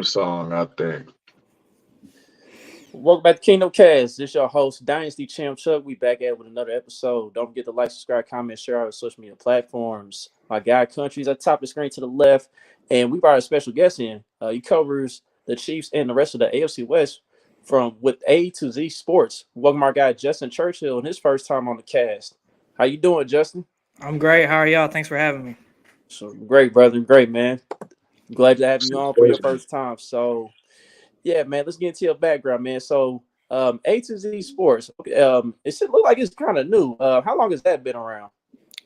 song, I think. Welcome back to Kingdom Kast. This your host, Dynasty Champ Chuck. We back at it with another episode. Don't forget to like, subscribe, comment, share our social media platforms. My guy Country's at the top of the screen to the left. And we brought a special guest in. He covers the Chiefs and the rest of the AFC West from with A to Z Sports. Welcome our guy Justin Churchill and his first time on the cast. How you doing, Justin? I'm great. How are y'all? Thanks for having me. So great, brother. Great, man. Glad to have you on for your first time. So yeah, man, let's get into your background, man. So, A to Z Sports. It should look like it's kind of new. How long has that been around?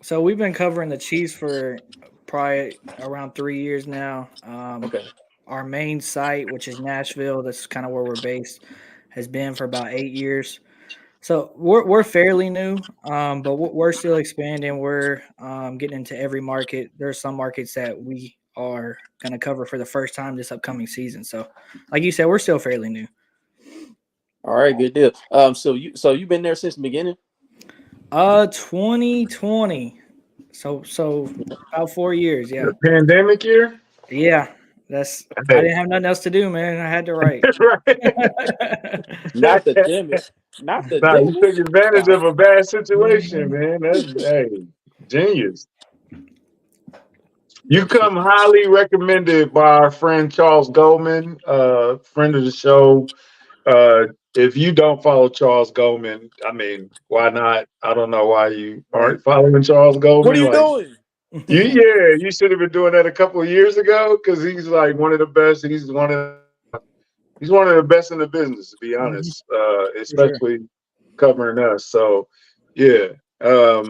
So we've been covering the Chiefs for probably around 3 years now. Okay. Our main site, which is Nashville, that's kind of where we're based, has been for about 8 years. So we're fairly new, but we're still expanding. We're getting into every market. There are some markets that we are going to cover for the first time this upcoming season. So, like you said, we're still fairly new. All right, good deal. So you've been there since the beginning? 2020. So about 4 years, yeah. The pandemic year? Yeah. I didn't have nothing else to do, man. I had to write. Not the demic. Not the Nah, you demic. took advantage of a bad situation, man. That's genius. You come highly recommended by our friend Charles Goldman, friend of the show. If you don't follow Charles Goldman, I mean, why not? I don't know why you aren't following Charles Goldman. What are you doing? You should have been doing that a couple of years ago because he's like one of the best. He's one of the best in the business, to be honest, especially covering us. So, yeah, a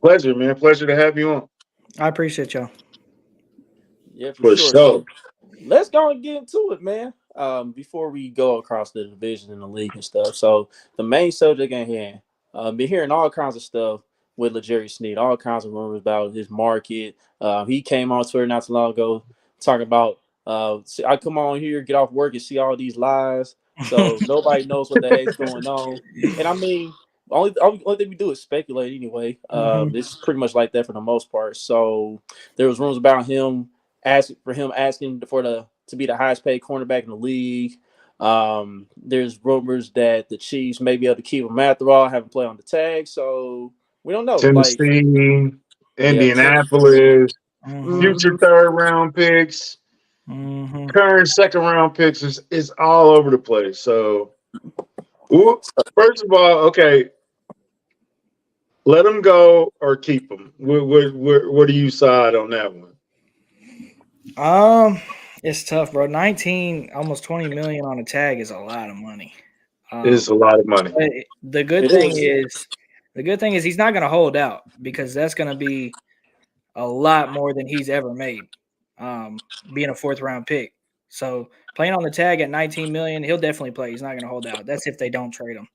pleasure, man. Pleasure to have you on. I appreciate y'all. Yeah, For sure. sure. So let's go and get into it, man. Before we go across the division and the league and stuff. So the main subject at hand, been hearing all kinds of stuff with L'Jarius Sneed, all kinds of rumors about his market. He came on Twitter not too long ago talking about I come on here, get off work and see all these lies. So nobody knows what the heck's going on. And I mean, only thing we do is speculate anyway. It's pretty much like that for the most part. So there was rumors about him asking to be the highest paid cornerback in the league. There's rumors that the Chiefs may be able to keep him after all, have him play on the tag. So we don't know. Tennessee, Indianapolis, future third round picks, current second round picks is all over the place. So, first of all, okay, let him go or keep him. Where do you side on that one? It's tough, bro. 19, almost 20 million on a tag is a lot of money. It's a lot of money. The good thing is he's not going to hold out because that's going to be a lot more than he's ever made. Being a fourth round pick, so playing on the tag at 19 million, he'll definitely play. He's not going to hold out. That's if they don't trade him.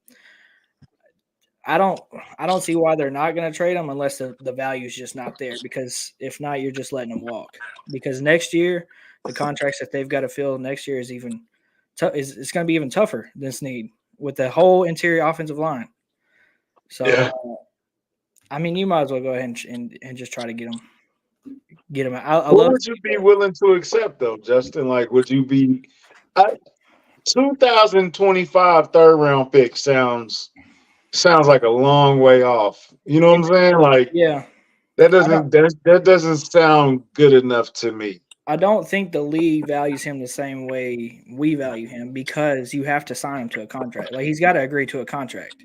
I don't see why they're not going to trade him unless the value is just not there. Because if not, you're just letting him walk. Because next year, the contracts that they've got to fill next year is even it's going to be even tougher than Sneed with the whole interior offensive line. So, I mean, you might as well go ahead and just try to get him. What would you be willing to accept, though, Justin? Like, would you be 2025 third round pick sounds like a long way off. You know what I'm saying? Like, yeah, that doesn't sound good enough to me. I don't think the league values him the same way we value him because you have to sign him to a contract. Like, he's got to agree to a contract,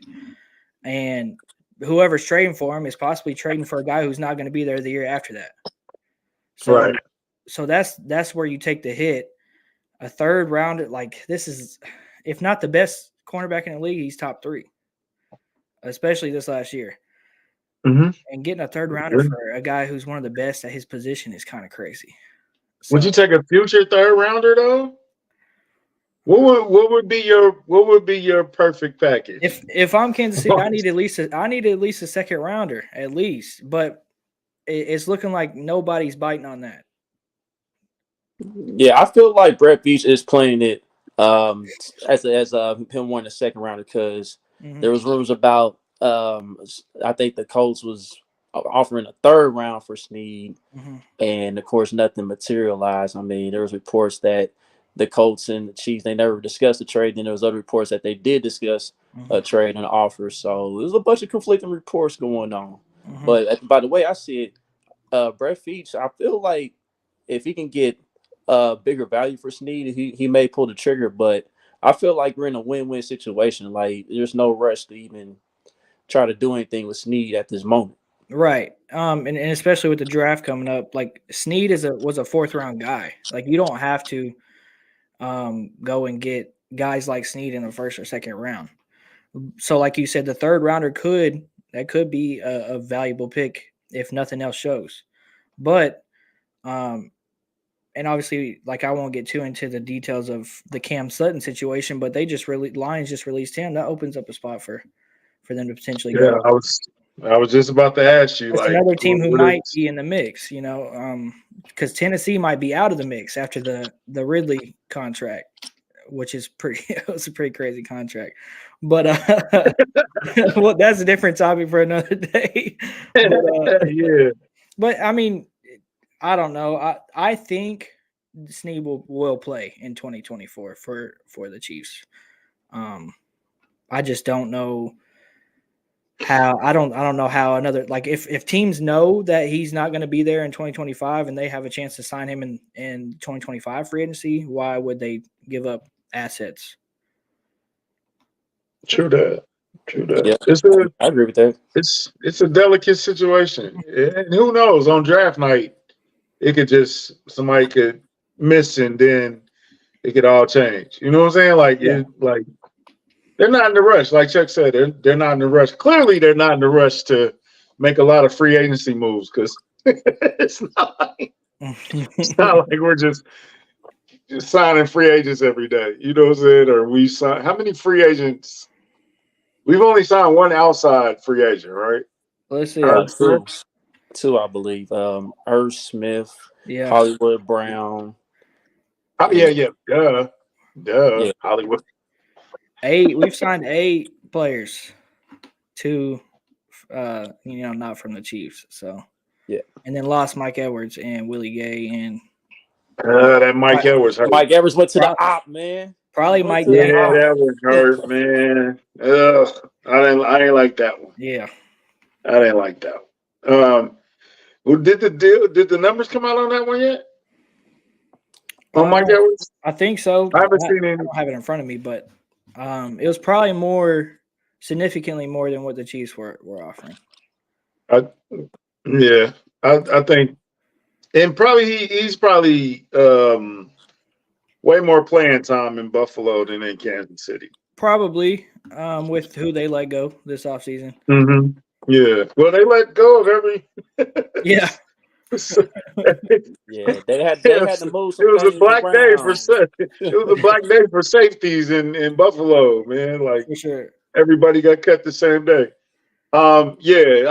and whoever's trading for him is possibly trading for a guy who's not going to be there the year after that. So, so that's where you take the hit. A third rounder, like this is, if not the best cornerback in the league, he's top 3, especially this last year. And getting a third rounder for a guy who's one of the best at his position is kind of crazy. So, would you take a future third rounder though? What would be your perfect package? If I'm Kansas City, I need at least a second rounder at least, but it's looking like nobody's biting on that. Yeah, I feel like Brett Beach is playing it as him wanting a second rounder because there was rumors about I think the Colts was offering a third round for Sneed, and of course nothing materialized. I mean, there was reports that the Colts and the Chiefs, they never discussed the trade. Then there was other reports that they did discuss a trade and an offer. So there's a bunch of conflicting reports going on. But by the way I see it, Brett Veach, I feel like if he can get bigger value for Sneed, he may pull the trigger. But I feel like we're in a win-win situation. Like there's no rush to even try to do anything with Sneed at this moment. Right. And especially with the draft coming up, like Sneed was a 4th round guy. Like you don't have to go and get guys like Sneed in the 1st or 2nd round. So like you said, the 3rd rounder could be a valuable pick if nothing else shows. But and obviously, like I won't get too into the details of the Cam Sutton situation, but Lions just released him. That opens up a spot for them to potentially go. I was just about to ask you. That's like another team who might be in the mix, because Tennessee might be out of the mix after the Ridley contract, which is it was a pretty crazy contract. But well, that's a different topic for another day. But, but I mean, I don't know. I think Sneed will play in 2024 for the Chiefs. I just don't know how. I don't know how another, like if teams know that he's not going to be there in 2025 and they have a chance to sign him in 2025 free agency, why would they give up assets? True that. Yeah, I agree with that. It's a delicate situation, and who knows? On draft night, it could somebody could miss, and then it could all change. You know what I'm saying? Like they're not in the rush. Like Chuck said, they're not in the rush. Clearly, they're not in the rush to make a lot of free agency moves because it's not like we're just signing free agents every day. You know what I'm saying? Or we sign how many free agents? We've only signed one outside free agent, right? Let's see. Two, I believe. Irv Smith, Hollywood Brown. Oh, yeah. Duh. Yeah. Hollywood. 8. We've signed 8 players. 2, not from the Chiefs. So and then lost Mike Edwards and Willie Gay and that Mike Edwards hurt. Mike Edwards went to the op, man. Probably Mike. Yeah, that was hurt, man. I didn't like that one. Yeah, I didn't like that one. Well, did the numbers come out on that one yet? On Mike Edwards? I think so. I haven't seen it. I don't have it in front of me, but it was probably significantly more than what the Chiefs were offering. I think, and probably he's probably way more playing time in Buffalo than in Kansas City. Probably with who they let go this offseason. Mm-hmm. Yeah. Well, they let go of every. Yeah. Yeah, they had to move. It was a black day for safeties in Buffalo, man. Like for sure, everybody got cut the same day. I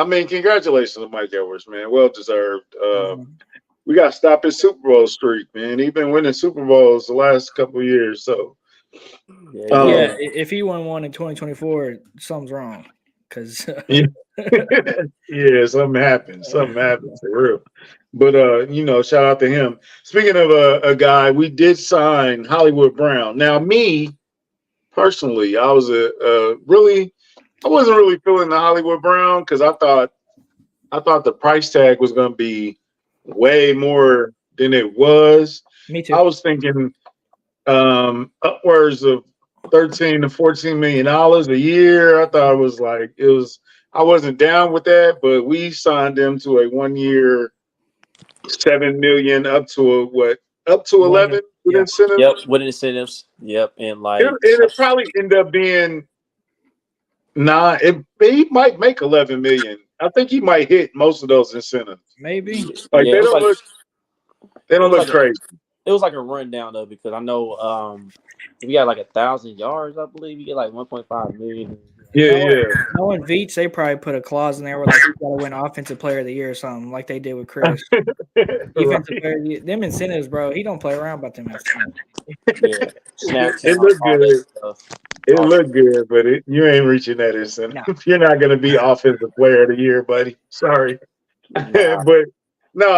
mean, congratulations to Mike Edwards, man. Well deserved. We got to stop his Super Bowl streak, man. He's been winning Super Bowls the last couple of years. So, if he won one in 2024, something's wrong. Because something happened. Something happened for real. But shout out to him. Speaking of a guy, we did sign Hollywood Brown. Now, me personally, I wasn't really feeling the Hollywood Brown because I thought the price tag was going to be way more than it was. Me too. I was thinking upwards of $13 to $14 million a year. I thought I wasn't down with that, but we signed him to a 1 year, $7 million up to 11 with incentives. Yep, with incentives. Yep, and it'll probably end up being 9. He might make 11 million. I think he might hit most of those incentives. Maybe they don't look crazy. It was like a rundown though, because I know we got like 1,000 yards, I believe. You get like 1.5 million. Knowing Veach, they probably put a clause in there where like you gotta win offensive player of the year or something, like they did with Chris. Defensive player of the year. Them incentives, bro. He don't play around about them. Yeah. It looked good. It looked good, but you ain't reaching that incentive. No. You're not gonna be offensive player of the year, buddy. Sorry. But no,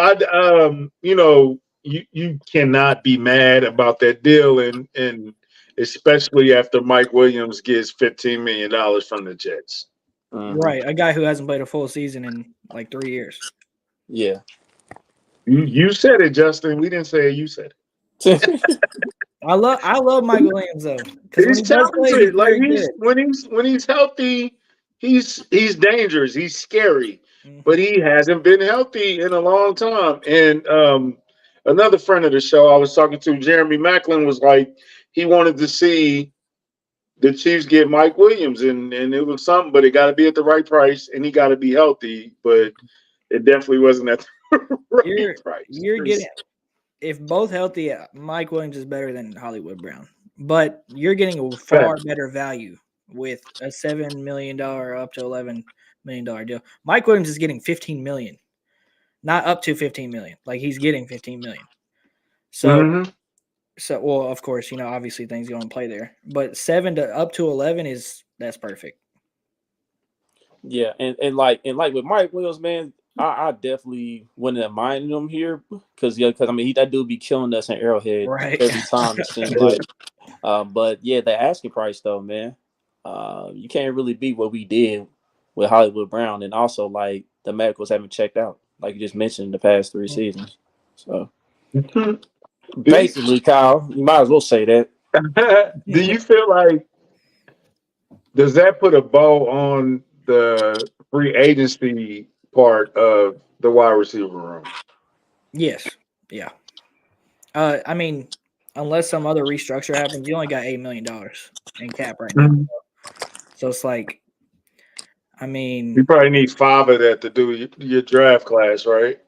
you cannot be mad about that deal, and especially after Mike Williams gets $15 million from the Jets. Right, a guy who hasn't played a full season in like 3 years. Yeah. You said it, Justin. We didn't say it. You said it. I love Mike Williams though, because when He's he does play, he's talented. Like very good. when he's healthy, he's dangerous. He's scary, Mhm. but he hasn't been healthy in a long time. And another friend of the show I was talking to, Jeremy Macklin, was like he wanted to see the Chiefs get Mike Williams, and it was something, but it got to be at the right price, and he got to be healthy. But it definitely wasn't at the right price. You're getting, if both healthy, Mike Williams is better than Hollywood Brown, but you're getting a far better value with a $7 million up to $11 million deal. Mike Williams is getting $15 million, not up to $15 million. Like he's getting $15 million. So, well, of course, obviously things go and play there, but 7 to up to 11 that's perfect. Yeah, and like with Mike Williams, man, I definitely wouldn't have minded him here because I mean that dude be killing us in Arrowhead every time it seems like. But yeah, the asking price though, man, you can't really beat what we did with Hollywood Brown, and also like the medicals haven't checked out, like you just mentioned in the past 3 seasons. So basically, Kyle, you might as well say that. Do you feel like does that put a bow on the free agency part of the wide receiver room? Yes. Yeah. I mean, unless some other restructure happens, you only got $8 million in cap right now. So it's like, I mean, you probably need 5 of that to do your draft class, right?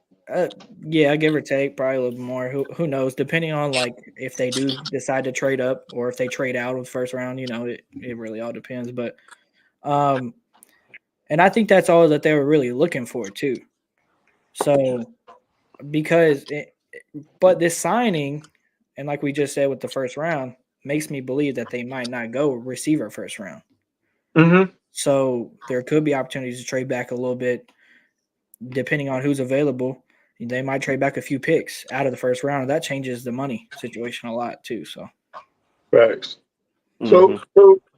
Yeah, give or take, probably a little more. Who knows? Depending on like if they do decide to trade up or if they trade out of the first round, it really all depends. But, and I think that's all that they were really looking for too. So, but this signing, and like we just said with the first round, makes me believe that they might not go receiver first round. So there could be opportunities to trade back a little bit, depending on who's available. They might trade back a few picks out of the first round. That changes the money situation a lot too. So, facts. So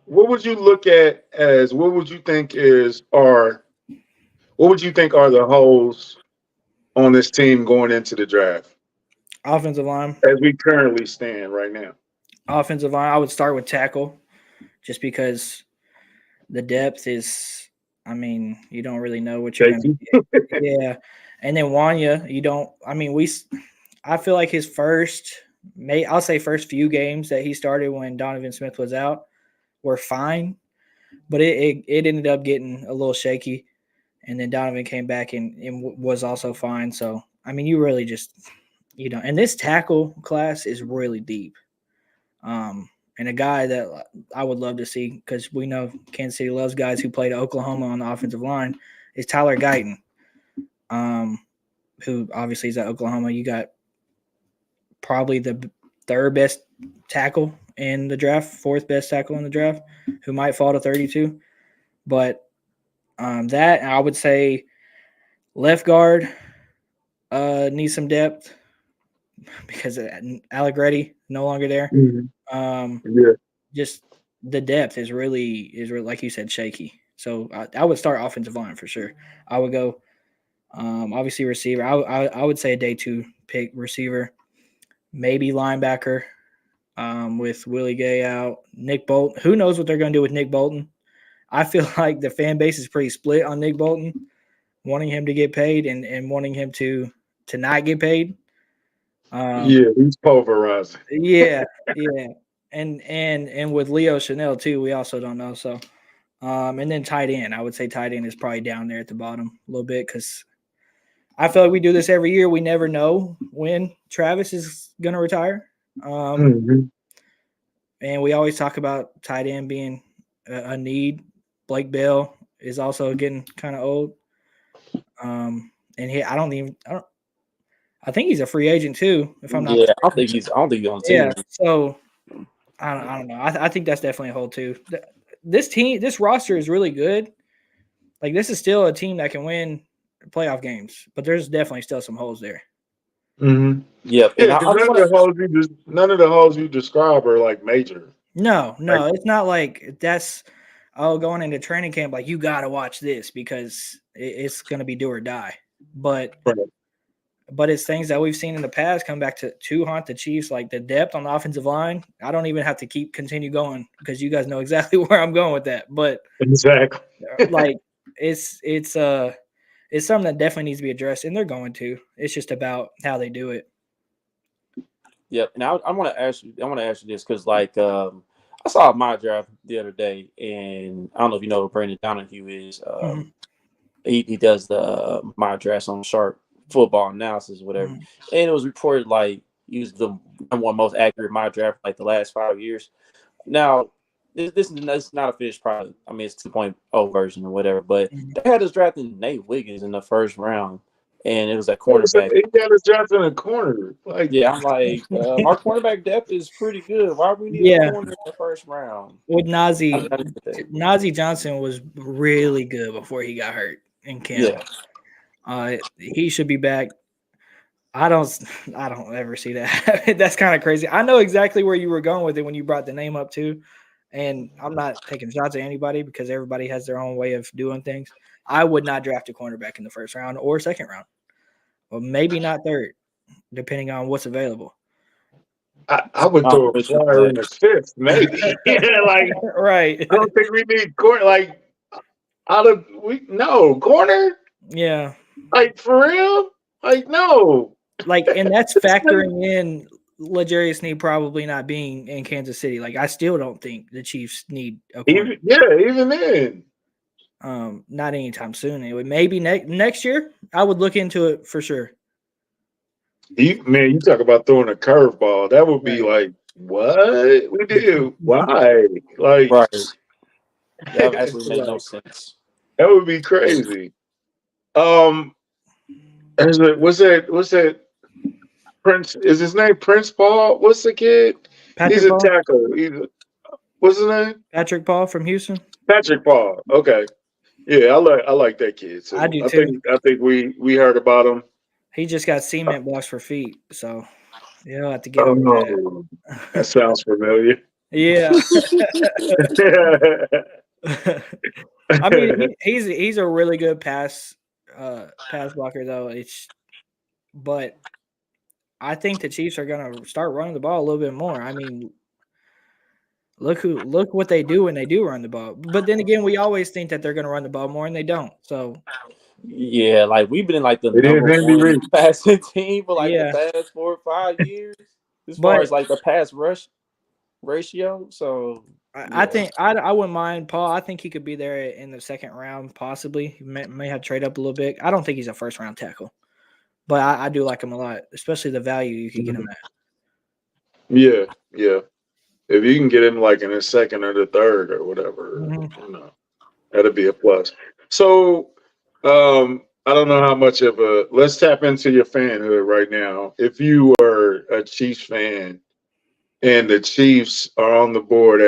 what would you look at as what would you think are the holes on this team going into the draft? Offensive line, as we currently stand right now. Offensive line, I would start with tackle, just because the depth is. I mean, you don't really know what you're going to get. Yeah, and then Wanya, you don't. I mean, I feel like his first few games that he started when Donovan Smith was out were fine, but it ended up getting a little shaky, and then Donovan came back and was also fine. So I mean, you really just and this tackle class is really deep. And a guy that I would love to see, because we know Kansas City loves guys who played Oklahoma on the offensive line, is Tyler Guyton, who obviously is at Oklahoma. You got probably the third best tackle in the draft, fourth best tackle in the draft, who might fall to 32. But that, I would say left guard needs some depth because Allegretti no longer there. Just the depth is really like you said, shaky. So I would start offensive line for sure. I would go obviously receiver. I would say a day 2 pick receiver, maybe linebacker with Willie Gay out. Nick Bolton. Who knows what they're going to do with Nick Bolton? I feel like the fan base is pretty split on Nick Bolton, wanting him to get paid and wanting him to not get paid. He's pulverizing. Yeah. And with Leo Chanel too, we also don't know. So, and then tight end, I would say tight end is probably down there at the bottom a little bit, because I feel like we do this every year. We never know when Travis is going to retire. And we always talk about tight end being a need. Blake Bell is also getting kind of old. And I think he's a free agent too, if I'm not mistaken. I don't think he's on the team. Yeah, so I don't know. I think that's definitely a hole too. This roster is really good. Like, this is still a team that can win playoff games, but there's definitely still some holes there. Mm-hmm. Yep. Yeah, And because none of the holes you describe are like major. No, it's not like that's going into training camp like you got to watch this because it's going to be do or die. But it's things that we've seen in the past come back to haunt the Chiefs, like the depth on the offensive line. I don't even have to continue going because you guys know exactly where I'm going with that. But exactly, like it's something that definitely needs to be addressed, and they're going to. It's just about how they do it. Yep. And I want to ask you this because like I saw my draft the other day, and I don't know if you know who Brandon Donahue is. He does the my drafts on Sharp Football Analysis, whatever. And it was reported like he was the number one most accurate my draft like the last 5 years. Now this is not a finished product. I mean, it's 2.0 version or whatever, but they had us drafting Nate Wiggins in the first round, and it was a cornerback. He got us drafted in a corner. Like, yeah, I'm like, our cornerback depth is pretty good. Why do we need a corner in the first round? With Nazi Johnson was really good before he got hurt in camp. Yeah. He should be back. I don't ever see that. That's kind of crazy. I know exactly where you were going with it when you brought the name up too. And I'm not taking shots at anybody because everybody has their own way of doing things. I would not draft a cornerback in the first round or second round. Well, maybe not third, depending on what's available. I would throw a flyer in the fifth, maybe. Like right. I don't think we need corner. Like corner. Yeah. Like for real. Like no. Like, and that's factoring in L'Jarius Sneed probably not being in Kansas City. Like, I still don't think the Chiefs need a corner. Even then. Not anytime soon. Anyway, maybe next year. I would look into it for sure. You talk about throwing a curveball. That would be like, what we do? Why? Like, right. That actually made no sense. That would be crazy. What's that? Prince, is his name Prince Paul? What's the kid? He's a tackle. What's his name? Patrick Paul from Houston. Patrick Paul. Okay. Yeah, I like that kid. So I do too. I think we heard about him. He just got cement blocks for feet, so you don't have to get over that. That sounds familiar. Yeah. I mean, he's a really good pass blocker though. But I think the Chiefs are gonna start running the ball a little bit more. I mean, look what they do when they do run the ball. But then again, we always think that they're gonna run the ball more and they don't. So yeah, like we've been in like the number one passing team for like the past 4 or 5 years as far as like the pass rush ratio. So I think I wouldn't mind Paul. I think he could be there in the second round, possibly. He may have to trade up a little bit. I don't think he's a first round tackle, but I do like him a lot, especially the value you can get him at. Yeah. If you can get him like in the second or the third or whatever, that'd be a plus. So, I don't know how much of let's tap into your fanhood right now. If you are a Chiefs fan and the Chiefs are on the board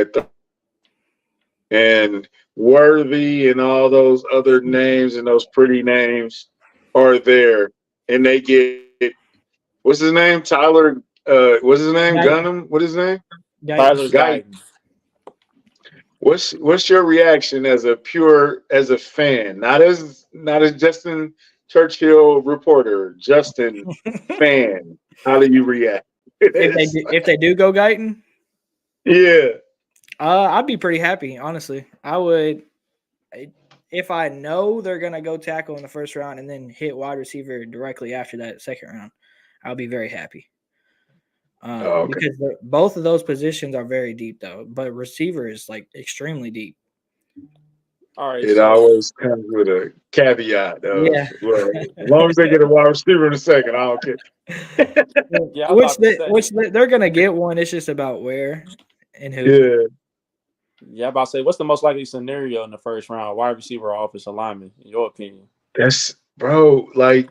and Worthy and all those other names and those pretty names are there, and they get what's his name? Tyler. What's his name? Gunham. What is his name? Tyler Guyton. What's your reaction as a fan, not as Justin Churchill reporter, Justin fan? How do you react? If they do go Guyton? Yeah. I'd be pretty happy, honestly. I would, if I know they're gonna go tackle in the first round and then hit wide receiver directly after that second round, I'll be very happy. Because both of those positions are very deep, though. But receiver is like extremely deep. All right. It always comes with a caveat. Well, as long as they get a wide receiver in a second, I don't care. which they're gonna get one. It's just about where and who. Yeah, I'm about to say, what's the most likely scenario in the first round? Wide receiver or offensive lineman, in your opinion? Like,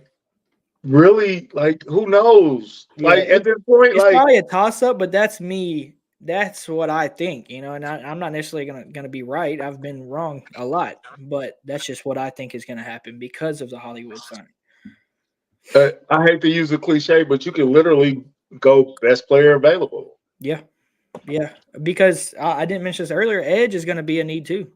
really, like, who knows? Yeah, like, at this point, it's probably a toss-up, but that's me. That's what I think, and I'm not necessarily gonna be right. I've been wrong a lot, but that's just what I think is gonna happen because of the Hollywood sign. I hate to use a cliche, but you can literally go best player available. Yeah. Because I didn't mention this earlier. Edge is going to be a need too.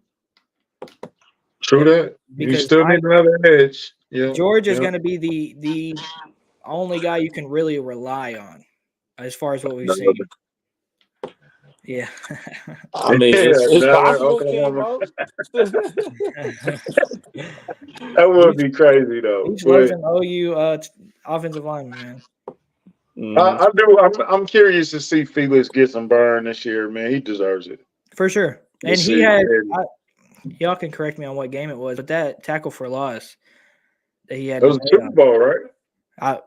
True that. You Because still need another edge. Yeah. George is going to be the only guy you can really rely on as far as what we've seen. Yeah. I mean, it's possible, Kimbo. That would be crazy though. Each loves an OU offensive lineman, man. I do. I'm curious to see Felix get some burn this year, man. He deserves it for sure. And he had. Y'all can correct me on what game it was, but that tackle for loss that he had. It was a Super Bowl, right?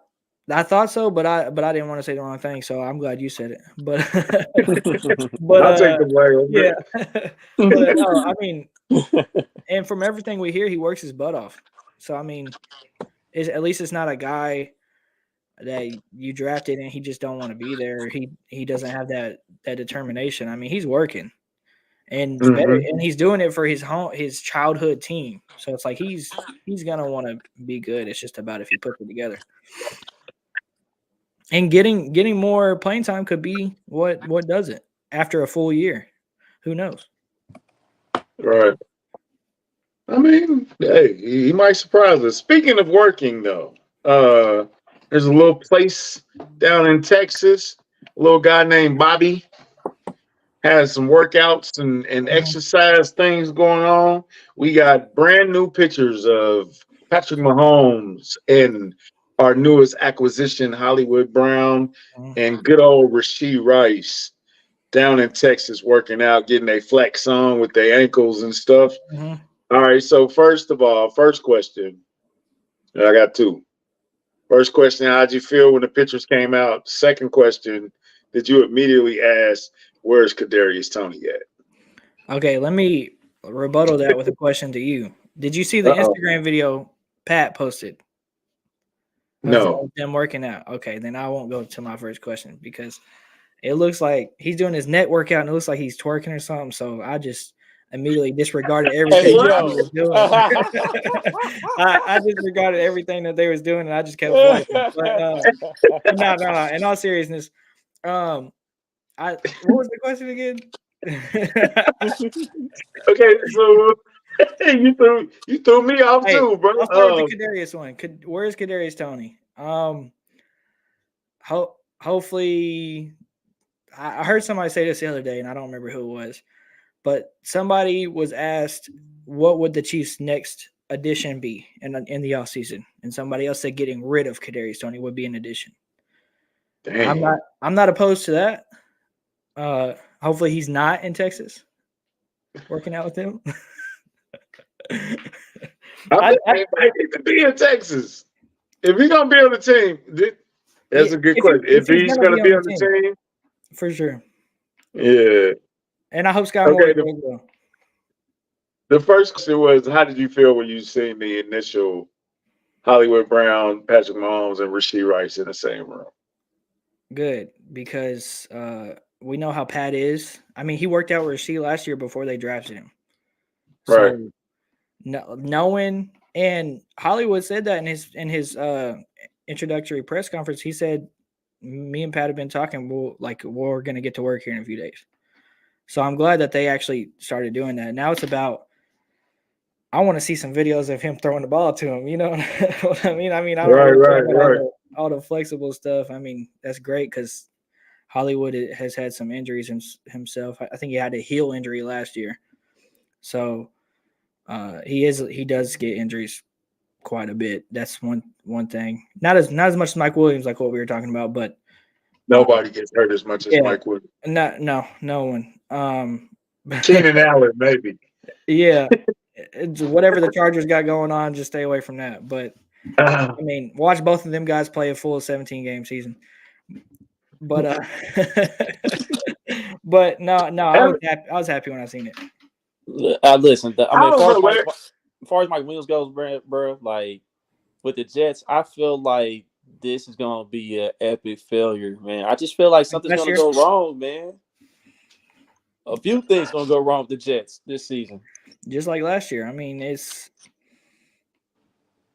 I thought so, but I didn't want to say the wrong thing, so I'm glad you said it. But I'll take the blame. Yeah. But no, I mean, and from everything we hear, he works his butt off. So I mean, at least it's not a guy that you drafted and he just don't want to be there. He doesn't have that determination. I mean, he's working. And better, and he's doing it for his childhood team. So it's like he's gonna want to be good. It's just about if he puts it together. And getting more playing time could be what does it after a full year. Who knows? Right. I mean, hey, he might surprise us. Speaking of working, though, there's a little place down in Texas. A little guy named Bobby has some workouts and exercise things going on. We got brand new pictures of Patrick Mahomes and our newest acquisition, Hollywood Brown, and good old Rashee Rice down in Texas working out, getting a flex on with their ankles and stuff. All right, so first of all, first question. I got two. First question, how'd you feel when the pictures came out? Second question, did you immediately ask, where's Kadarius Toney at? Okay, let me rebuttal that with a question to you. Did you see the Instagram video Pat posted? No. Them working out. Okay, then I won't go to my first question because it looks like he's doing his net workout and it looks like he's twerking or something. So I just immediately disregarded everything he was doing. I disregarded everything that they was doing and I just kept watching. But no. In all seriousness, what was the question again? Okay, so you threw me off too, bro. I'll start with the Kadarius one. Where's Kadarius Toney? Hopefully, I heard somebody say this the other day, and I don't remember who it was, but somebody was asked what would the Chiefs' next addition be in the offseason, and somebody else said getting rid of Kadarius Toney would be an addition. Dang. I'm not opposed to that. Hopefully he's not in Texas working out with him. I need to be in Texas. If he's gonna be on the team, that's a good question. If he's gonna be on the team, for sure. Yeah. And I hope Scott Moore will. The first question was, how did you feel when you seen the initial Hollywood Brown, Patrick Mahomes, and Rashee Rice in the same room? Good, because we know how Pat is. I mean, he worked out with Rashee last year before they drafted him. Right. So, knowing, and Hollywood said that in his introductory press conference, he said, me and Pat have been talking, we're going to get to work here in a few days. So I'm glad that they actually started doing that. Now it's about, I want to see some videos of him throwing the ball to him. You know what I mean? I don't right. All the flexible stuff. I mean, that's great because Hollywood has had some injuries himself. I think he had a heel injury last year. So he does get injuries quite a bit. That's one thing. Not as much as Mike Williams, like what we were talking about, but nobody gets hurt as much as Mike Williams. No one. Keenan Allen, maybe. Yeah. Whatever the Chargers got going on, just stay away from that. But I mean, watch both of them guys play a full 17-game season. But but no, I was happy when I seen it. Listen, as far as Mike Williams goes, bro, like with the Jets, I feel like this is gonna be an epic failure, man. I just feel like something's gonna go wrong, man. A few things gonna go wrong with the Jets this season. Just like last year. I mean, it's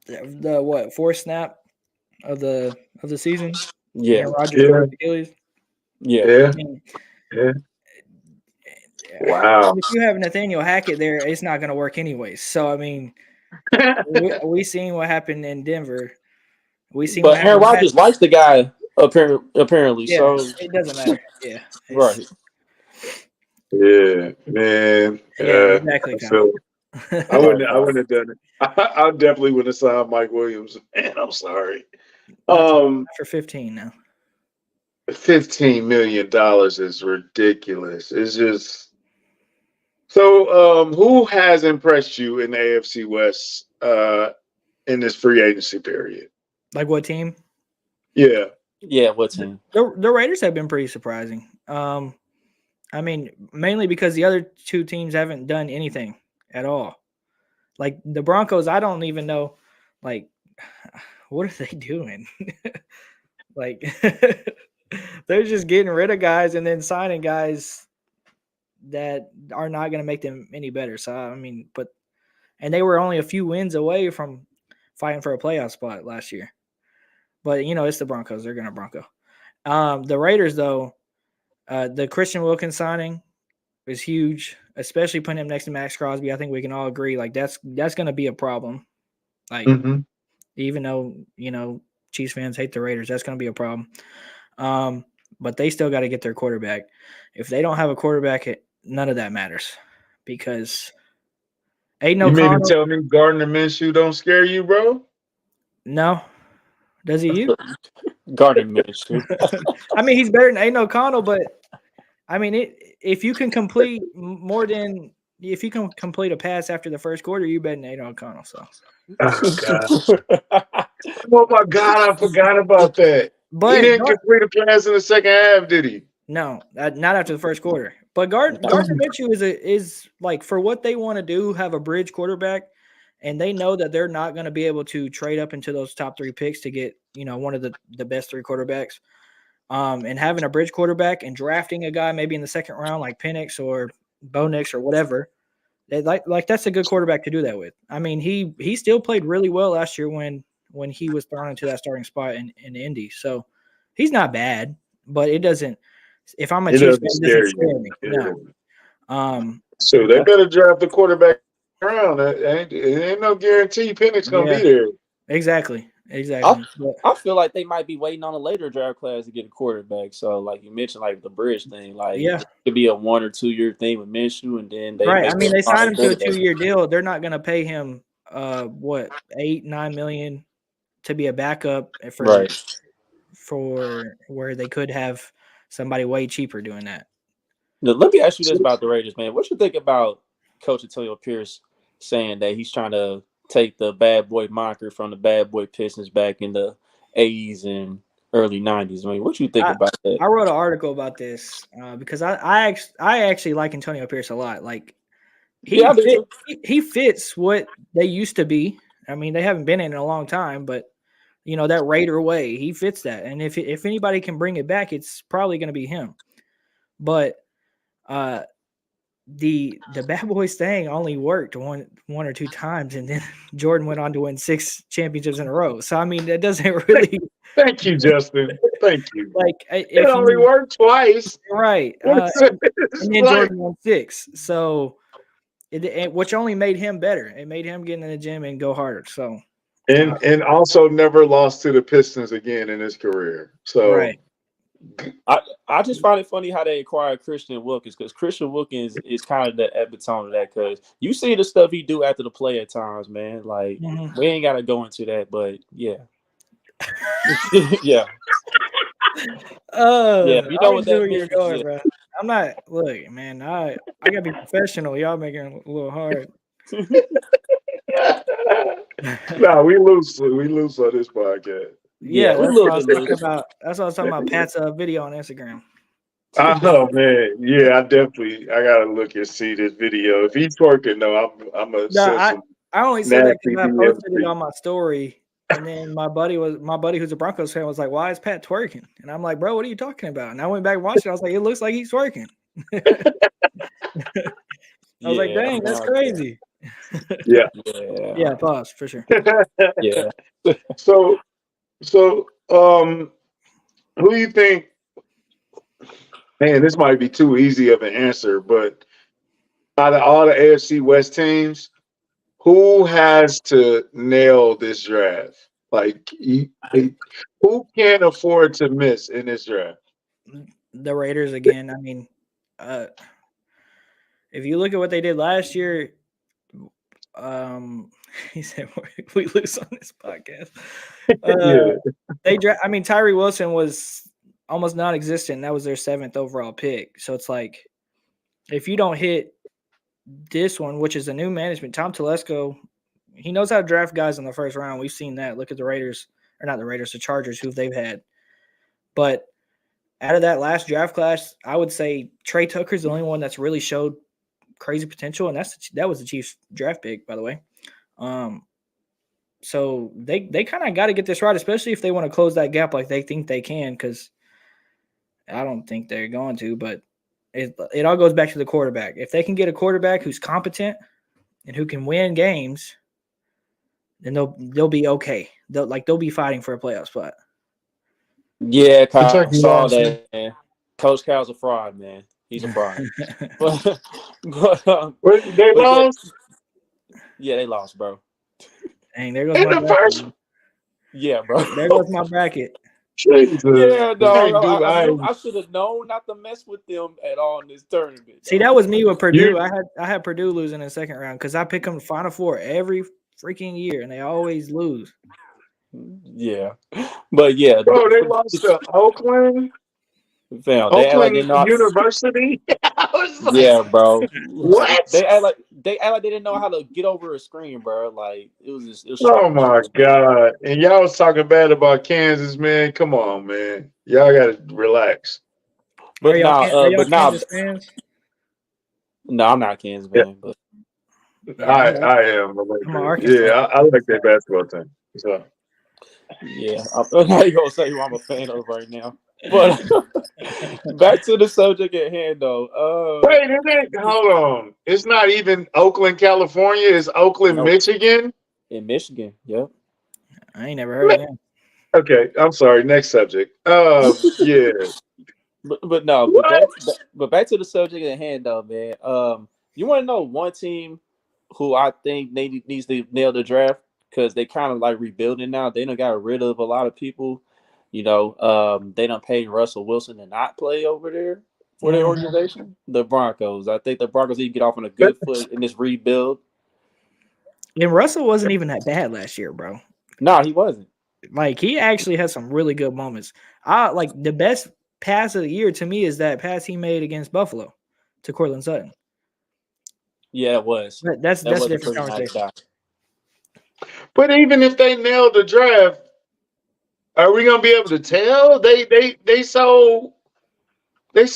the 4 snap of the season. Yeah. Aaron Rodgers tore his Achilles. Yeah. Yeah. Wow. If you have Nathaniel Hackett there, it's not going to work anyways. So, I mean, we seen what happened in Denver. But Aaron Rodgers likes the guy apparently. Yeah, so it doesn't matter. Yeah. Right. Yeah, man. Yeah, exactly. So I wouldn't have done it. I definitely wouldn't have signed Mike Williams. Man, I'm sorry. For 15 now. $15 million is ridiculous. It's just so. Who has impressed you in the AFC West in this free agency period? Like what team? Yeah. What team? The Raiders have been pretty surprising. I mean, mainly because the other two teams haven't done anything at all. Like the Broncos, I don't even know, like, what are they doing? Like, they're just getting rid of guys and then signing guys that are not going to make them any better. So, I mean, and they were only a few wins away from fighting for a playoff spot last year. But, it's the Broncos. They're going to Bronco. The Raiders, though, the Christian Wilkins signing is huge, especially putting him next to Max Crosby. I think we can all agree, like, that's going to be a problem. Like, even though, Chiefs fans hate the Raiders, that's going to be a problem. But they still got to get their quarterback. If they don't have a quarterback, none of that matters because Aiden O'Connell. You mean to tell me Gardner Minshew don't scare you, bro? No. Does he you? Gardner Minshew. I mean, he's better than Aiden O'Connell, but I mean, if you can complete a pass after the first quarter, you better than Aiden O'Connell. So. Oh God! Oh my God! I forgot about that. But he didn't complete a pass in the second half, did he? No, not after the first quarter. But Gardner Minshew is like, for what they want to do, have a bridge quarterback, and they know that they're not going to be able to trade up into those top 3 picks to get one of the best 3 quarterbacks. And having a bridge quarterback and drafting a guy maybe in the second round like Penix or Bo Nix or whatever, like that's a good quarterback to do that with. I mean, he still played really well last year when he was thrown into that starting spot in Indy. So he's not bad, but it doesn't. If I'm a Chiefs fan, it doesn't scare me. No. So they better draft the quarterback around. It ain't no guarantee Penix gonna be there. Exactly. I feel like they might be waiting on a later draft class to get a quarterback. So, like you mentioned, like the bridge thing, like it could be a 1 or 2 year thing with Minshew, and then they I mean, they signed him to a 2-year deal. They're not going to pay him $8-9 million to be a backup for where they could have somebody way cheaper doing that. Now, let me ask you this about the Raiders, man. What you think about Coach Antonio Pierce saying that he's trying to take the bad boy moniker from the bad boy Pistons back in the 80s and early 90s? I mean, what you think about that? I wrote an article about this because I actually like Antonio Pierce a lot. Like he fits what they used to be. I mean, they haven't been in a long time, but that Raider way, he fits that. And if anybody can bring it back, it's probably going to be him. But the bad boys thing only worked one or 2 times, and then Jordan went on to win 6 championships in a row. So I mean, that doesn't really. Thank you, Justin. Thank you. Like it only worked twice, right? And then Jordan won 6. So which only made him better. It made him get in the gym and go harder. So and also never lost to the Pistons again in his career. So right. I just find it funny how they acquired Christian Wilkins, because Christian Wilkins is kind of the epitome of that. Because you see the stuff he do after the play at times, man. Like we ain't got to go into that, but yeah, yeah. You know what that means, going, bro. I'm not. Look, man. I gotta be professional. Y'all making it a little hard. No, we lose on this podcast. Yeah, that's what I was talking about. That's what I was talking about. Pat's video on Instagram. Oh man, yeah, I gotta look and see this video. If he's twerking, though, I'm a. No, I only said that because I posted it on my story, and then my buddy who's a Broncos fan was like, "Why is Pat twerking?" And I'm like, "Bro, what are you talking about?" And I went back and watched it. I was like, "It looks like he's twerking." I was like, "Dang, that's crazy." Yeah. Yeah, pause for sure. Yeah. So So, who do you think? Man, this might be too easy of an answer, but out of all the AFC West teams, who has to nail this draft? Like, who can't afford to miss in this draft? The Raiders again. I mean, if you look at what they did last year, he said we lose on this podcast. I mean, Tyree Wilson was almost non-existent. That was their 7th overall pick. So it's like, if you don't hit this one, which is a new management, Tom Telesco, he knows how to draft guys in the first round. We've seen that. Look at the Raiders, or not the Raiders, the Chargers, who they've had. But out of that last draft class, I would say Trey Tucker's the only one that's really showed crazy potential, and that was the Chiefs draft pick, by the way. So they kind of got to get this right, especially if they want to close that gap like they think they can, because I don't think they're going to, but it all goes back to the quarterback. If they can get a quarterback who's competent and who can win games, then they'll be okay. They'll be fighting for a playoff spot. Yeah, Kyle, saw that, man. Coach Cal's a fraud, man. He's a fraud. They lost? Yeah, they lost, bro. Dang, there goes my bracket. Yeah, bro. There goes my bracket. Jesus. Yeah, no, I should have known not to mess with them at all in this tournament. See, that was me with Purdue. I had Purdue losing in the second round because I pick them to Final Four every freaking year, and they always lose. Yeah, but yeah, bro, they lost to Oakland. Fam, Oakland University. Like, yeah, bro. What? They act like they didn't know how to get over a screen, bro. Like it was oh my god! And y'all was talking bad about Kansas, man. Come on, man. Y'all gotta relax. But Kansas fans? No, I'm not a Kansas fan, but I am. I like their basketball team. So yeah, I'm not gonna say who I'm a fan of right now. But back to the subject at hand, though. Wait, hold on. It's not even Oakland, California. It's Oakland, Michigan. In Michigan, yep. I ain't never heard of that. Okay, I'm sorry. Next subject. Yeah. But back to the subject at hand, though, man. You want to know one team who I think needs to nail the draft because they kind of like rebuilding now. They done got rid of a lot of people. You know, they done paid Russell Wilson to not play over there for their organization. The Broncos. I think the Broncos need to get off on a good foot in this rebuild. And Russell wasn't even that bad last year, bro. No, he wasn't. Like, he actually had some really good moments. Like, the best pass of the year to me is that pass he made against Buffalo to Cortland Sutton. Yeah, it was. That's a different conversation. Nice. But even if they nailed the draft, are we gonna be able to tell? They so bad.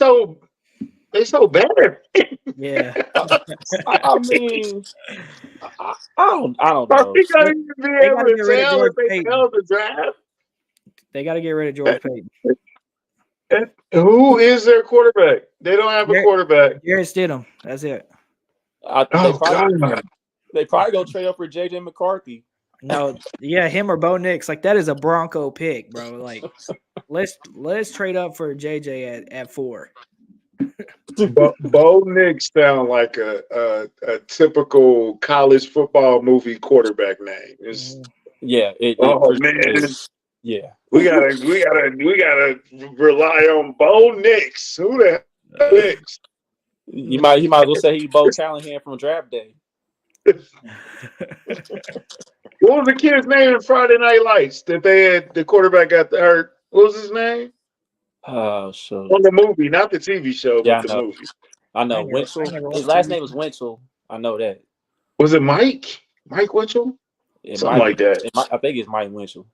Yeah. I mean, I don't know. Are we gonna be able to tell if they nailed the draft? They got to get rid of George Payton. Who is their quarterback? They don't have a quarterback. Jarrett Stidham. That's it. They probably go trade up for JJ McCarthy. No, yeah, him or Bo Nix. Like, that is a Bronco pick, bro. Like, let's trade up for JJ at 4. Bo Nix sound like a typical college football movie quarterback name. Yeah. Man. Yeah. We gotta rely on Bo Nix. Who the hell Nix? You might as well say he Bo Callahan from draft day. What was the kid's name in Friday Night Lights that they had the quarterback got hurt? What was his name? Oh, sure. On the movie, not the TV show, but the movie. I know. Winchell. His last name was Winchell. I know that. Was it Mike? Mike Winchell? Something like that. I think it's Mike Winchell.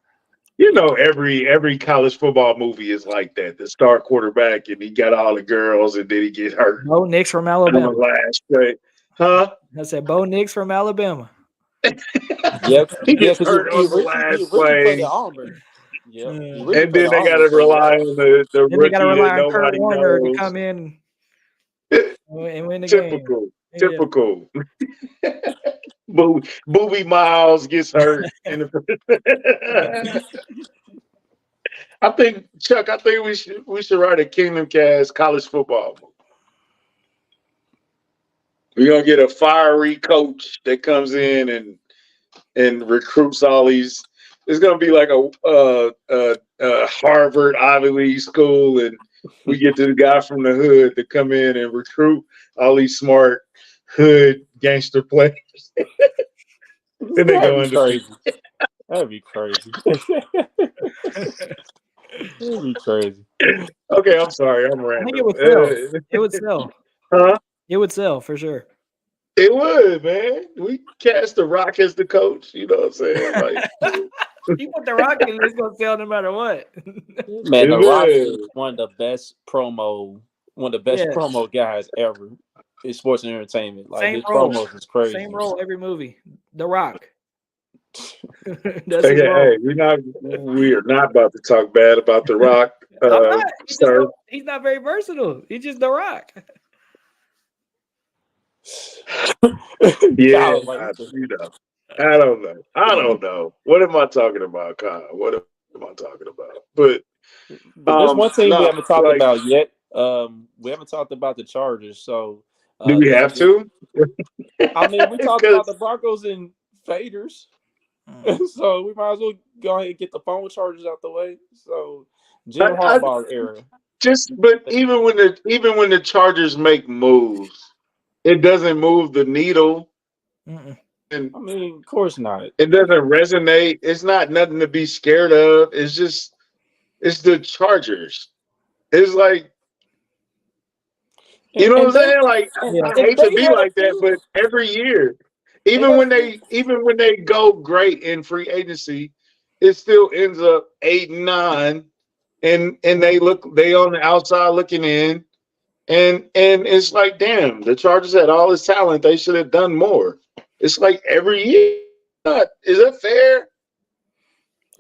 You know, every college football movie is like that. The star quarterback, and he got all the girls, and then he get hurt. Bo Nix from Alabama. Last play. Huh? I said Bo Nix from Alabama. Yep. He gets hurt on the last play. Yeah. And then they got to rely on the rookie. They got to rely on Kurt Warner knows. to come in and win the game. Typical. Booby Miles gets hurt. I think Chuck. I think we should write a Kingdom Cast college football movie. We're gonna get a fiery coach that comes in and recruits all these. It's gonna be like a Harvard Ivy League school, and we get the guy from the hood to come in and recruit all these smart hood gangster players. Then they go into crazy. That'd be crazy. That'd be crazy. Okay, I'm sorry, I'm random. I think it would sell. It would sell. Huh? It would sell for sure. It would, man. We cast The Rock as the coach. You know what I'm saying? Like, you put The Rock in, it's gonna sell no matter what. Man, The Rock is one of the best promo guys ever in sports and entertainment. Like his promos is crazy. Same role every movie. The Rock. Hey, we are not about to talk bad about The Rock. He's not very versatile. He's just The Rock. Yeah, I don't know. What am I talking about, Kyle? What am I talking about? But there's one thing we haven't talked about yet. We haven't talked about the Chargers. So do we have to? I mean, we talked about the Broncos and Faders. So we might as well go ahead and get the phone charges out the way. So Jim Harbaugh's era. But even when the Chargers make moves, it doesn't move the needle. Mm-mm. And I mean, of course not. It doesn't resonate. It's not nothing to be scared of. It's the Chargers. It's like, you know what I'm saying? Like, I hate to be like that, but every year, even when they go great in free agency, it still ends up 8-9, and they on the outside looking in, and it's like, damn, the Chargers had all this talent. They should have done more. It's like every year. Is that fair?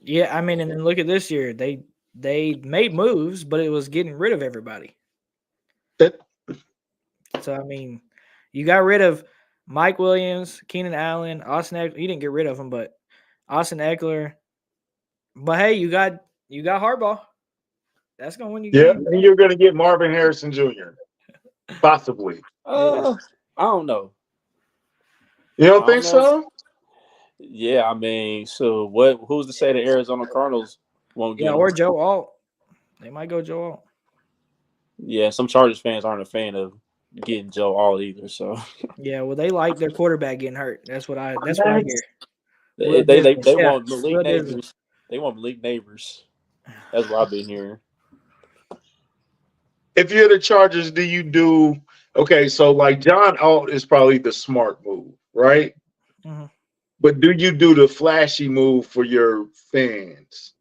Yeah, I mean, and then look at this year. They made moves, but it was getting rid of everybody. So I mean, you got rid of Mike Williams, Keenan Allen, Austin Eckler. You didn't get rid of them, but Austin Eckler. But hey, you got Harbaugh. That's gonna win you. Yeah, and you're gonna get Marvin Harrison Jr. Possibly. I don't know. You don't think so? Yeah, I mean, so who's to say the Arizona Cardinals won't get him? Or Joe Alt. They might go Joe Alt. Yeah, some Chargers fans aren't a fan of getting Joe Alt either. So yeah, well, they like their quarterback getting hurt. That's what I hear. They want Malik Neighbors. They want Malik Neighbors. That's what I've been hearing. If you're the Chargers, do you do okay? So like John Alt is probably the smart move, right? Mm-hmm. But do you do the flashy move for your fans?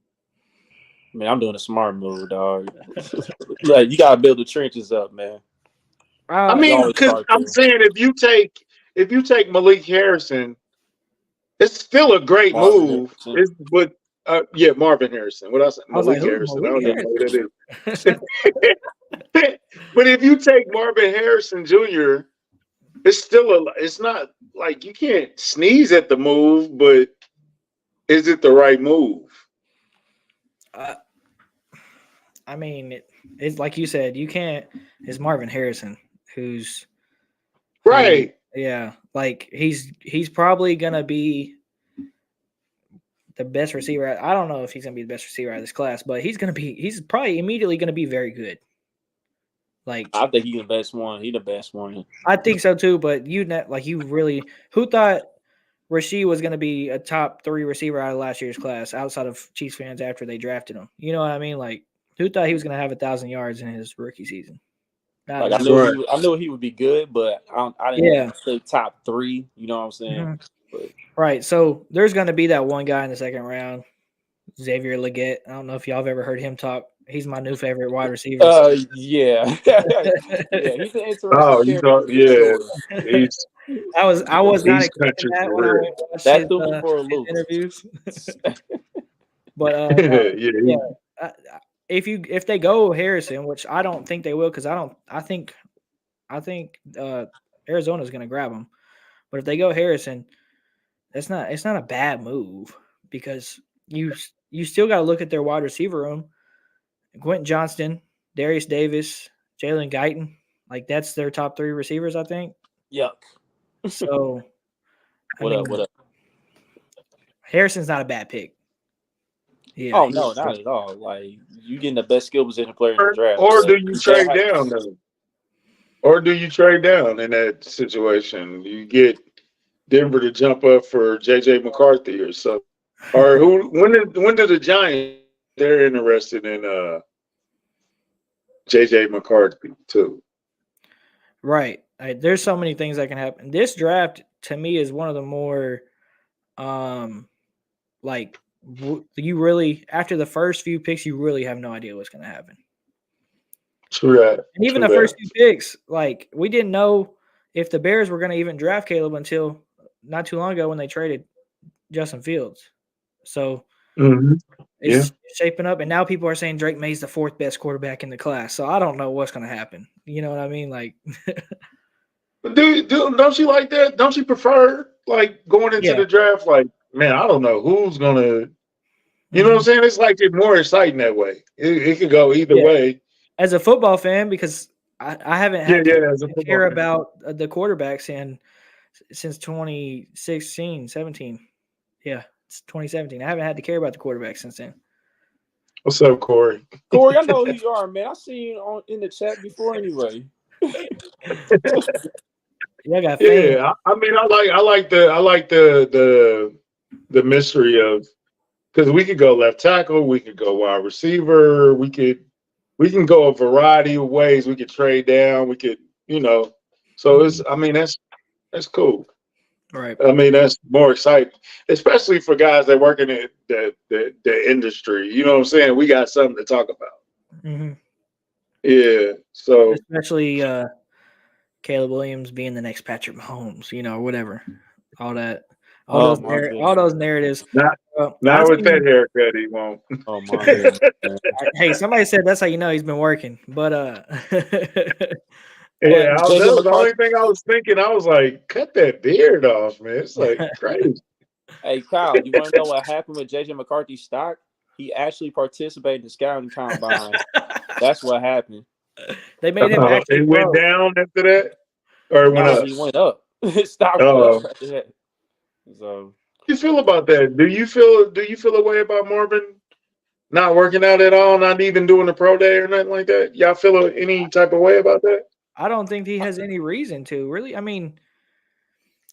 I mean, I'm doing a smart move, dog. Like, you gotta build the trenches up, man. I mean, because I'm saying if you take Malik Harrison, it's still a great move. Marvin Harrison. What I said, Malik Harrison. I don't know what it is. But if you take Marvin Harrison Jr., it's not like you can't sneeze at the move, but is it the right move? I mean, it's like you said, you can't. It's Marvin Harrison who's right. Like he's probably gonna be the best receiver. I don't know if he's gonna be the best receiver out of this class, but he's probably immediately gonna be very good. Like I think he's the best one. He's the best one. I think so too. But who thought Rasheed was going to be a top 3 receiver out of last year's class outside of Chiefs fans after they drafted him? You know what I mean? Like who thought he was going to have 1,000 yards in his rookie season? Like I knew he would be good, but I didn't say top 3. You know what I'm saying? Mm-hmm. Right. So there's going to be that one guy in the second round, Xavier Legette. I don't know if y'all have ever heard him talk. He's my new favorite wide receiver. Yeah. He's an interesting. Oh, I was not expecting that when I watched his interviews. But if they go Harrison, which I don't think they will, because I think Arizona's going to grab him. But if they go Harrison, it's not a bad move because you still got to look at their wide receiver room. Quentin Johnston, Darius Davis, Jalen Guyton. Like that's their top 3 receivers, I think. Yuck. So, What up? Harrison's not a bad pick. Yeah. Oh no, not at all. Like you getting the best skill position player in the draft. Or do you trade down though? Or do you trade down in that situation? You get Denver to jump up for JJ McCarthy or so. Or when do the Giants they're interested in JJ McCarthy too? Right. There's so many things that can happen. This draft to me is one of the more like you really after the first few picks you really have no idea what's going to happen. True that. And even the first few picks, like we didn't know if the Bears were going to even draft Caleb until not too long ago when they traded Justin Fields. So it's shaping up, and now people are saying Drake May's the 4th best quarterback in the class. So I don't know what's going to happen. You know what I mean? Like, don't you like that? Don't you prefer like going into the draft? Like, man, I don't know who's gonna. You know what I'm saying? It's like it's more exciting that way. It could go either way. As a football fan, because I haven't had to care about the quarterbacks since 2016, 17. Yeah, it's 2017. I haven't had to care about the quarterbacks since then. What's up, Corey? Corey, I know who you are, man. I seen you in the chat before anyway. I got fans. Yeah, I mean, I like the mystery of because we could go left tackle, we could go wide receiver, we can go a variety of ways. We could trade down, we could, so it's. I mean, that's cool. Right. I mean, that's more exciting, especially for guys that work in the industry. You know what I'm saying? We got something to talk about. Mm-hmm. Yeah. So especially Caleb Williams being the next Patrick Mahomes, or whatever. All that. All those narratives. Not with that haircut, he won't. Oh my God. Hey, somebody said that's how you know he's been working. But yeah, that was the only thing I was thinking. I was like, cut that beard off, man. It's like crazy. Hey, Kyle, you want to know what happened with JJ McCarthy's stock? He actually participated in the scouting combine. That's what happened. They made him actually it went down after that? Or it went up? He went up. His stock went up after that. So how do you feel about that? Do you feel a way about Marvin not working out at all, not even doing the pro day or nothing like that? Y'all feel any type of way about that? I don't think he has any reason to, really. I mean,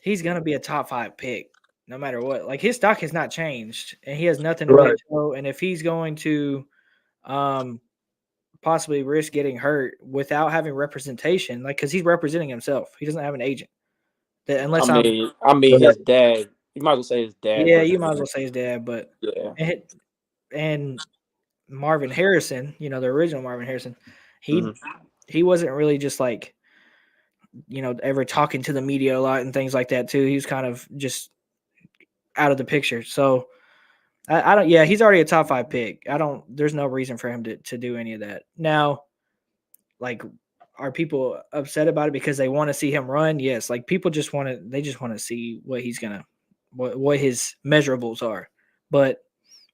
he's going to be a top 5 pick no matter what. Like, his stock has not changed, and he has nothing to really show. And if he's going to possibly risk getting hurt without having representation, like, because he's representing himself. He doesn't have an agent. Unless I mean, his dad. You might as well say his dad. Yeah, you might as well say his dad. But yeah, and Marvin Harrison, the original Marvin Harrison, he wasn't really just like, ever talking to the media a lot and things like that too. He was kind of just out of the picture. So I don't. Yeah, he's already a top 5 pick. There's no reason for him to do any of that now. Like, are people upset about it because they want to see him run? Yes. Like, people just want to see what he's gonna, what his measurables are. But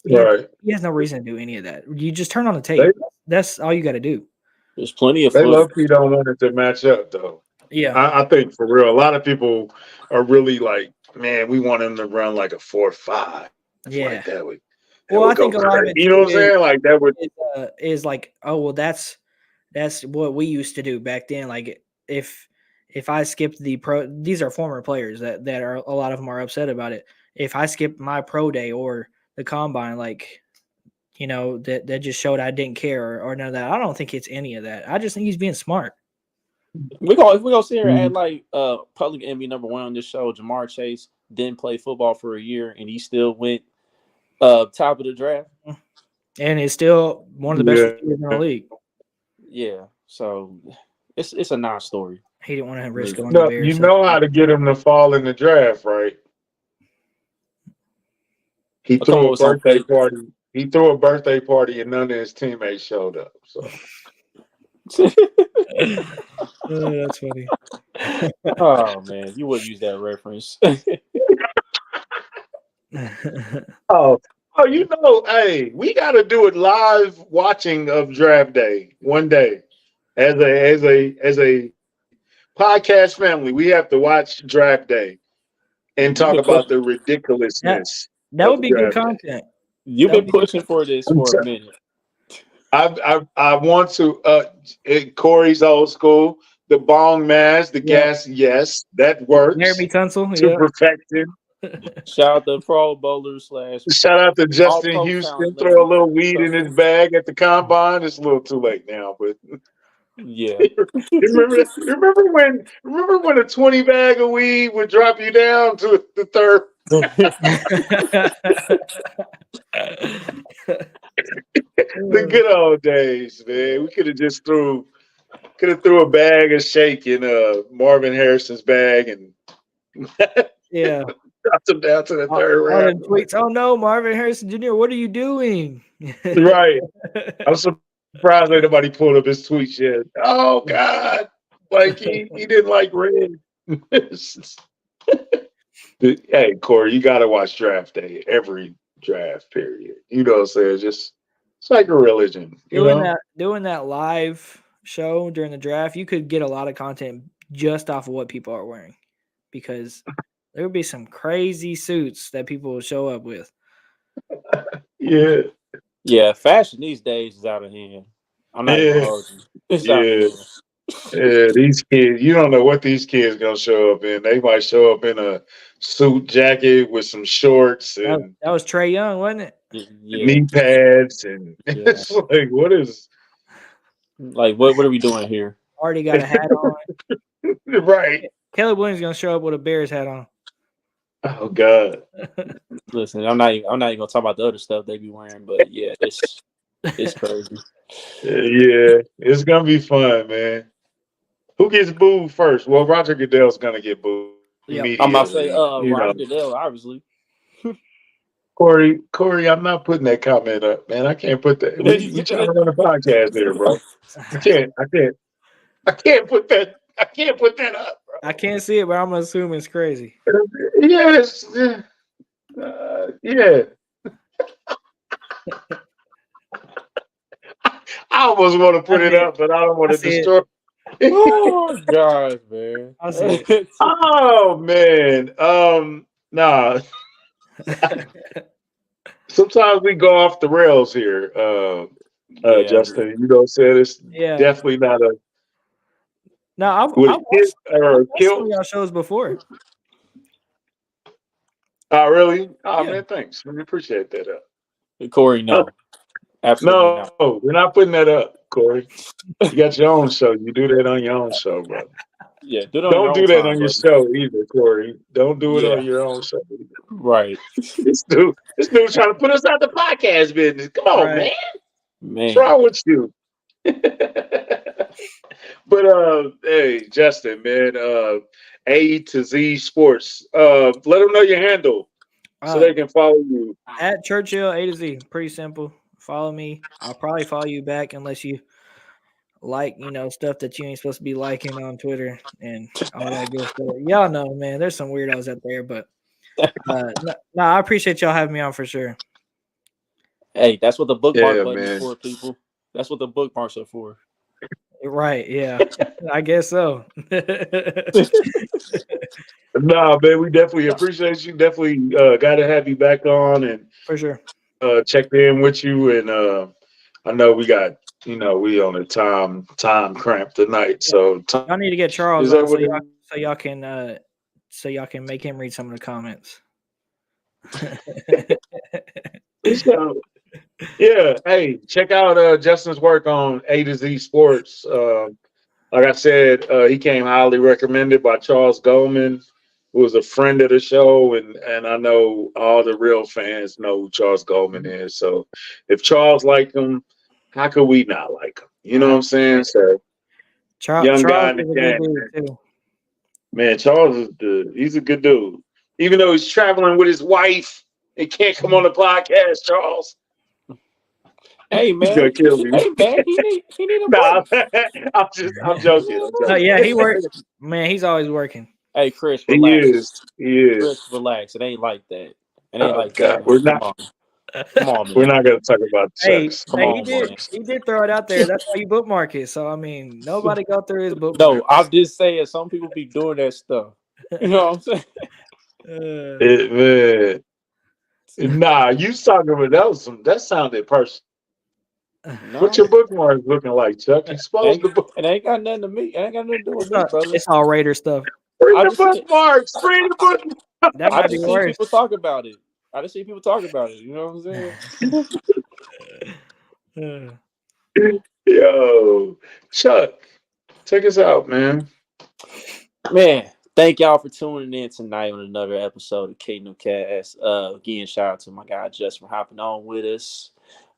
he has no reason to do any of that. You just turn on the tape. That's all you got to do. There's plenty of. They lucky don't want it to match up though. Yeah, I think for real, a lot of people are really like, man, we want him to run like a 4.5. Yeah. Like that would. Well, I think a lot of it, you know what I'm saying? Like that would is like, oh well, that's what we used to do back then. Like if I skipped the pro, these are former players that are, a lot of them are upset about it. If I skipped my pro day or the combine, like, that just showed I didn't care or none of that. I don't think it's any of that. I just think he's being smart. If we go sit here and like public enemy number 1 on this show, Jamar Chase didn't play football for a year and he still went top of the draft. And is still one of the best receivers in the league. Yeah. So it's a non-story. He didn't want to risk going to the Bears. You know how to get him to fall in the draft, right? He threw a birthday party. He threw a birthday party and none of his teammates showed up. So that's funny. Oh man, you would use that reference. Oh, Oh, hey, we got to do it live watching of draft day one day as a podcast family. We have to watch draft day and talk about the ridiculousness. That would of be good draft day. content. You've been pushing for this for a minute. I want to. Corey's old school. The bong mask, the gas. Yes, that works. Jeremy Tunsil to perfection. Shout out to Pro Bowlers / Shout out to Justin All-Pro Houston. sound Throw a little weed in his bag at the combine. It's a little too late now, but yeah. remember when a 20 bag of weed would drop you down to the third? The good old days, man. We could have just threw a bag of shake in Marvin Harrison's bag and yeah, dropped him down to the third round. Tweets. Oh no, Marvin Harrison Jr., what are you doing? Right. I'm surprised ain't nobody pulled up his tweets yet. Oh God. Like he didn't like red. Hey, Corey, you gotta watch draft day every draft period. You know what I'm saying? Just it's like a religion. Doing that live show during the draft, you could get a lot of content just off of what people are wearing, because there would be some crazy suits that people will show up with. Yeah, fashion these days is out of hand. I'm not even hold you. It's out of hand. Yeah, these kids, you don't know what these kids gonna show up in. They might show up in a suit jacket with some shorts and that was Trae Young, wasn't it? Knee pads and it's like what are we doing here? Already got a hat on. Right. Caleb Williams gonna show up with a Bears hat on. Oh God. Listen, I'm not even gonna talk about the other stuff they be wearing, but yeah, it's crazy. Yeah, it's gonna be fun, man. Who gets booed first? Well, Roger Goodell's gonna get booed. Yep. I'm about to say Roger Goodell, obviously. Corey, I'm not putting that comment up, man. I can't put that. We trying to run a podcast there, bro. I can't put that up, bro. I can't see it, but I'm assuming it's crazy. Yes. Yeah. I almost want to put it up, but I don't want to destroy. Oh God, man! I see it. Oh man. Nah. Sometimes we go off the rails here, Justin. You know what I'm saying? It's definitely not a. No, I've watched some of y'all shows before. Oh, really? Oh, man, thanks. We appreciate that. Corey, no. Absolutely not. No, we're not putting that up, Corey. You got your own show. You do that on your own show, bro. Yeah, don't do that on your show either, Corey. Don't do it on your own show either. Right. This dude trying to put us out the podcast business. Come on, man. What's wrong with you? But hey, Justin, man, AtoZ Sports. Let them know your handle so they can follow you. At Churchill AtoZ. Pretty simple. Follow me. I'll probably follow you back unless you like, stuff that you ain't supposed to be liking on Twitter and all that good stuff. Y'all know, man, there's some weirdos out there, but no, I appreciate y'all having me on for sure. Hey, that's what the bookmark button is for, people. That's what the bookmarks are for. Right, yeah. I guess so. Nah, man, we definitely appreciate you. Definitely got to have you back on and for sure. Checked in with you, and I know we got we on a time cramp tonight, so y'all need to get Charles on so y'all can make him read some of the comments. So, yeah, hey, check out Justin's work on AtoZ Sports. Like I said, he came highly recommended by Charles Goldman, who was a friend of the show, and I know all the real fans know who Charles Goldman is. So if Charles liked him, how could we not like him? You know what I'm saying? So young guy in the game. Man, Charles he's a good dude. Even though he's traveling with his wife and can't come on the podcast, Charles. Hey man, he's gonna kill me. Hey man, he need a break. I'm joking. No, yeah, he works. Man, he's always working. Hey, Chris, relax. He is. Chris, relax. It ain't like that. It ain't like God. that. We're not. Come on, man. We're not gonna talk about sex. Come on, he did throw it out there. That's why you bookmark it. So I mean, nobody go through his bookmark. No, I'm just saying some people be doing that stuff. You know what I'm saying? Nah, you talking about that sounded personal. No. What your bookmarks looking like, Chuck? Expose the book. It ain't got nothing to me. It ain't got nothing to do with me, brother. It's all Raider stuff. Bring the bookmarks. Bring the bookmarks. That might be worse. People talk about it. I just see people talk about it. You know what I'm saying? Yo, Chuck, take us out, man. Man, thank y'all for tuning in tonight on another episode of Kingdom Kast. Again, shout out to my guy Justin for hopping on with us.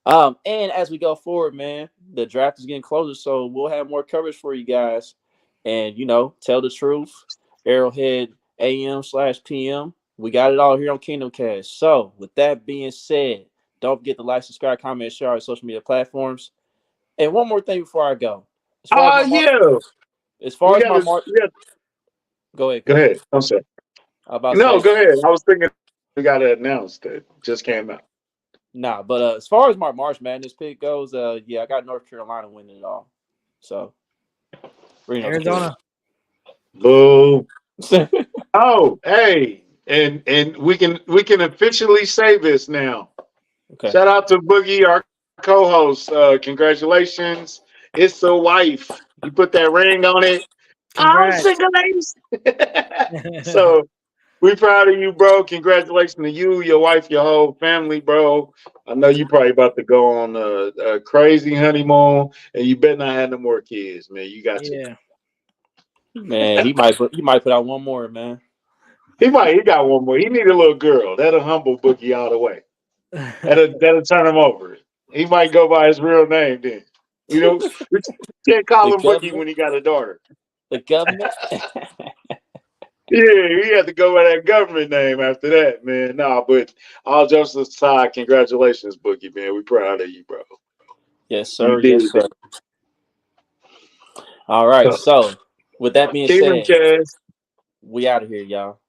And as we go forward, man, the draft is getting closer, so we'll have more coverage for you guys. And tell the truth. Arrowhead AM/PM. We got it all here on Kingdom Kast. So, with that being said, don't forget to like, subscribe, comment, share our social media platforms. And one more thing before I go. As far as my mark, go ahead. Go ahead. I'm sorry. Go ahead. I was thinking we got to announce that just came out. Nah, but as far as my March Madness pick goes, I got North Carolina winning it all. So, Arizona. Boo. Oh, hey. And we can officially say this now. Okay. Shout out to Boogie, our co-host. Congratulations. It's a wife. You put that ring on it. Congrats. I'm single. So we proud of you, bro. Congratulations to you, your wife, your whole family, bro. I know you probably about to go on a crazy honeymoon, and you better not have no more kids, man. You got to. Man, he might put out one more, man. He got one more. He need a little girl. That'll humble Boogie all the way. That'll turn him over. He might go by his real name then. We can't call him Boogie when he got a daughter. The government. Yeah, he had to go by that government name after that, man. Nah, but all jokes aside, congratulations, Boogie, man. We proud of you, bro. Yes, sir. Yes, sir. All right. So, with that being said, we out of here, y'all.